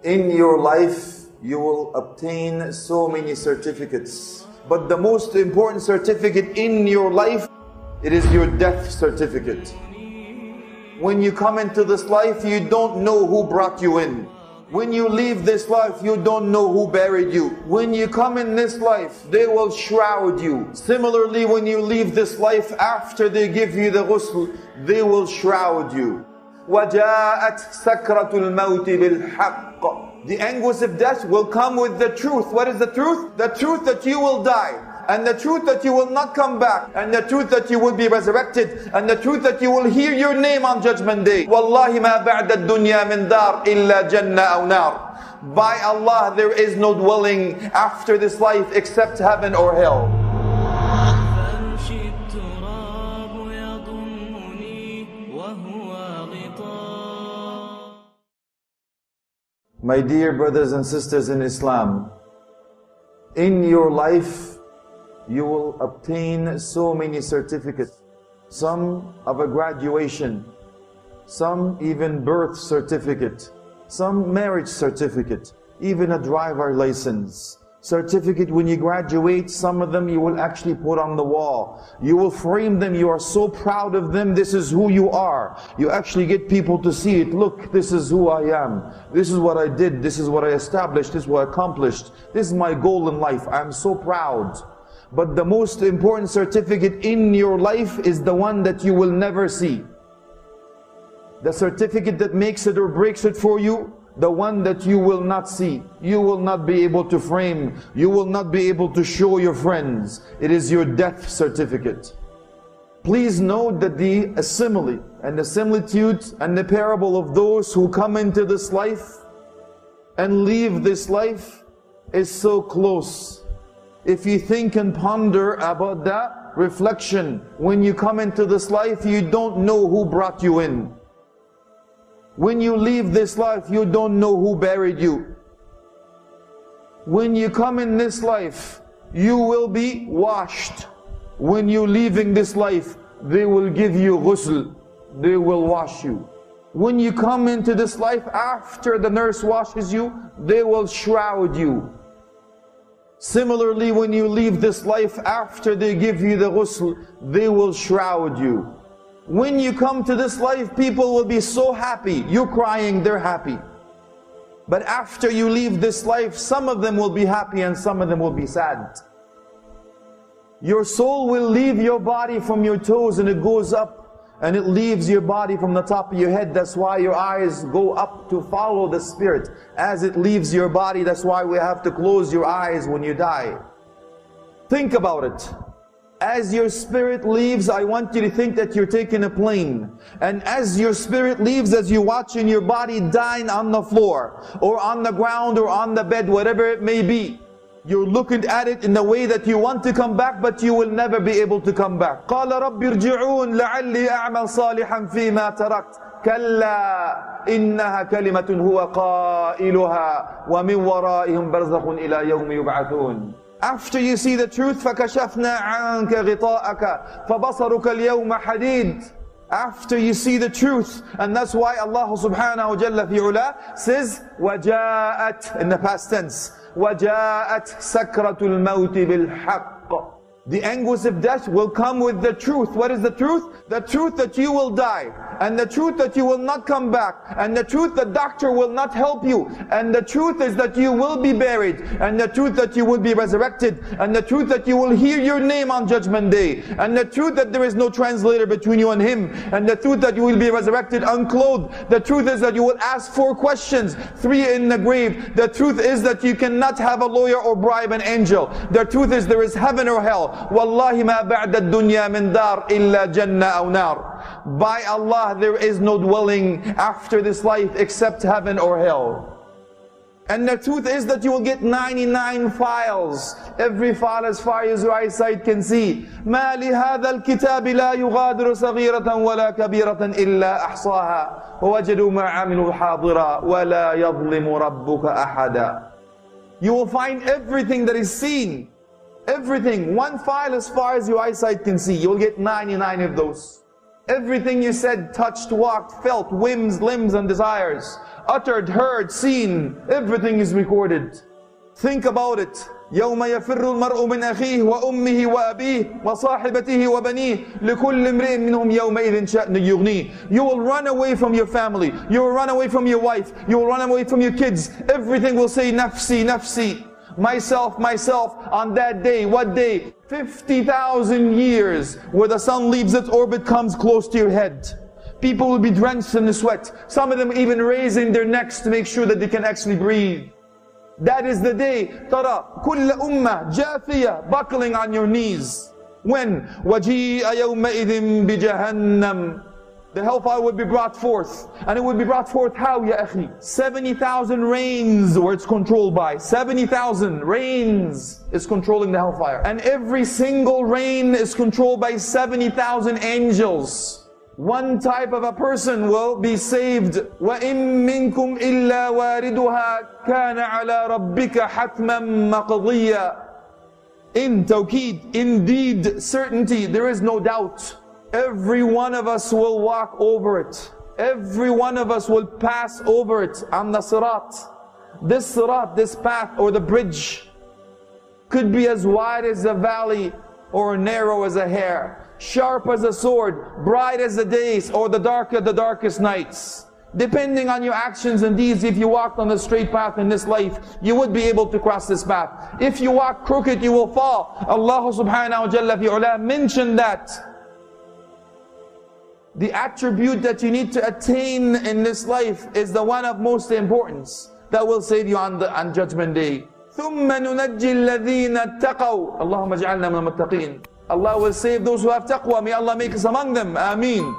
In your life, you will obtain so many certificates. But the most important certificate in your life, it is your death certificate. When you come into this life, you don't know who brought you in. When you leave this life, you don't know who buried you. When you come in this life, they will shroud you. Similarly, when you leave this life, after they give you the ghusl, they will shroud you. وَجَاءَتْ سَكْرَةُ الْمَوْتِ بِالْحَقِّ. The anguish of death will come with the truth. What is the truth? The truth that you will die, and the truth that you will not come back, and the truth that you will be resurrected, and the truth that you will hear your name on Judgment Day. وَاللَّهِ مَا بَعْدَ الدُّنْيَا مِنْ دَارٍ إِلَّا جَنَّةٍ أَوْ نَارٍ. By Allah, there is no dwelling after this life except heaven or hell. My dear brothers and sisters in Islam, in your life, you will obtain so many certificates. Some of a graduation, some even birth certificate, some marriage certificate, even a driver license certificate. When you graduate, some of them you will actually put on the wall. You will frame them. You are so proud of them. This is who you are. You actually get people to see it. Look, this is who I am. This is what I did. This is what I established. This is what I accomplished. This is my goal in life. I'm so proud. But the most important certificate in your life is the one that you will never see. The certificate that makes it or breaks it for you, the one that you will not see, you will not be able to frame, you will not be able to show your friends. It is your death certificate. Please note that the simile and the similitude and the parable of those who come into this life and leave this life is so close. If you think and ponder about that reflection, when you come into this life, you don't know who brought you in. When you leave this life, you don't know who buried you. When you come in this life, you will be washed. When you're leaving this life, they will give you ghusl. They will wash you. When you come into this life, after the nurse washes you, they will shroud you. Similarly, when you leave this life, after they give you the ghusl, they will shroud you. When you come to this life, people will be so happy. You're crying, they're happy. But after you leave this life, some of them will be happy and some of them will be sad. Your soul will leave your body from your toes and it goes up, and it leaves your body from the top of your head. That's why your eyes go up to follow the spirit. As it leaves your body, that's why we have to close your eyes when you die. Think about it. As your spirit leaves, I want you to think that you're taking a plane. And as your spirit leaves, as you're watching your body dying on the floor, or on the ground, or on the bed, whatever it may be, you're looking at it in the way that you want to come back, but you will never be able to come back. قَالَ رَبِّ ارْجِعُونَ لَعَلِّي أَعْمَلْ صَالِحًا فِي مَا تَرَكْتُ كَلَّا إِنَّهَا كَلِمَةٌ هُوَ قَائِلُهَا وَمِنْ وَرَائِهِمْ بَرْزَخٌ إِلَى يَوْمِ يُبْعَثُونَ. After you see the truth, فَكَشَفْنَا عَنْكَ غِطَاءَكَ فَبَصَرُكَ الْيَوْمَ حَدِيدٌ. After you see the truth, and that's why Allah subhanahu wa jalla fi ula says, وَجَاءَتْ, in the past tense, وَجَاءَتْ سَكْرَةُ الْمَوْتِ بِالْحَقِّ. The anguish of death will come with the truth. What is the truth? The truth that you will die, and the truth that you will not come back, and the truth that doctor will not help you, and the truth is that you will be buried, and the truth that you will be resurrected, and the truth that you will hear your name on Judgment Day, and the truth that there is no translator between you and Him, and the truth that you will be resurrected unclothed. The truth is that you will ask 4 questions, 3 in the grave. The truth is that you cannot have a lawyer or bribe an angel. The truth is there is heaven or hell. وَاللَّهِ مَا بَعْدَ الدُّنْيَا مِنْ دَارٍ إِلَّا جَنَّةٍ أَوْ نَارٍ. By Allah, there is no dwelling after this life except heaven or hell. And the truth is that you will get 99 files. Every file as far as your eyesight can see. مَا لِهَذَا الْكِتَابِ لَا يُغَادِرُ صَغِيرَةً وَلَا كَبِيرَةً إِلَّا أَحْصَاهَا وَوَجَدُوا مَا عَمِلُوا حَاضِرًا وَلَا يَظْلِمُ رَبُّكَ أَحَدًا. You will find everything that is seen. Everything. One file as far as your eyesight can see. You will get 99 of those. Everything you said, touched, walked, felt, whims, limbs and desires, uttered, heard, seen, everything is recorded. Think about it. يوم يفر المرء من أخيه وأمه وأبيه وصاحبته وبنيه لكل امرئ منهم يومئذ شأن يغنيه. You will run away from your family. You will run away from your wife. You will run away from your kids. Everything will say nafsi, nafsi. Myself, myself. On that day, what day? 50,000 years, where the sun leaves its orbit, comes close to your head. People will be drenched in the sweat. Some of them even raising their necks to make sure that they can actually breathe. That is the day. Tara kulla ummah jathiya, buckling on your knees. When? وَجِيءَ يَوْمَئِذٍ بِجَهَنَّمْ. The hellfire would be brought forth. And it would be brought forth how, ya akhi? 70,000 reigns where it's controlled by. 70,000 reigns is controlling the hellfire. And every single reign is controlled by 70,000 angels. One type of a person will be saved. وَإِن مِّنكُمْ إِلَّا وَارِدُهَا كَانَ عَلَى رَبِّكَ حَتْمًا مَقْضِيًّا. In tawqeed, indeed, certainty, there is no doubt. Every one of us will walk over it. Every one of us will pass over it on the sirat. This sirat, this path or the bridge, could be as wide as a valley or narrow as a hair, sharp as a sword, bright as the days, or the darkest nights. Depending on your actions and deeds, if you walked on the straight path in this life, you would be able to cross this path. If you walk crooked, you will fall. Allah subhanahu wa jalla fi ula mentioned that the attribute that you need to attain in this life is the one of most importance that will save you on Judgment Day. ثُمَّ نُنَجِّي الَّذِينَ اتَّقَوْا. Allahumma ja'alna min al-muttaqeen. Allah will save those who have taqwa. May Allah make us among them. Ameen.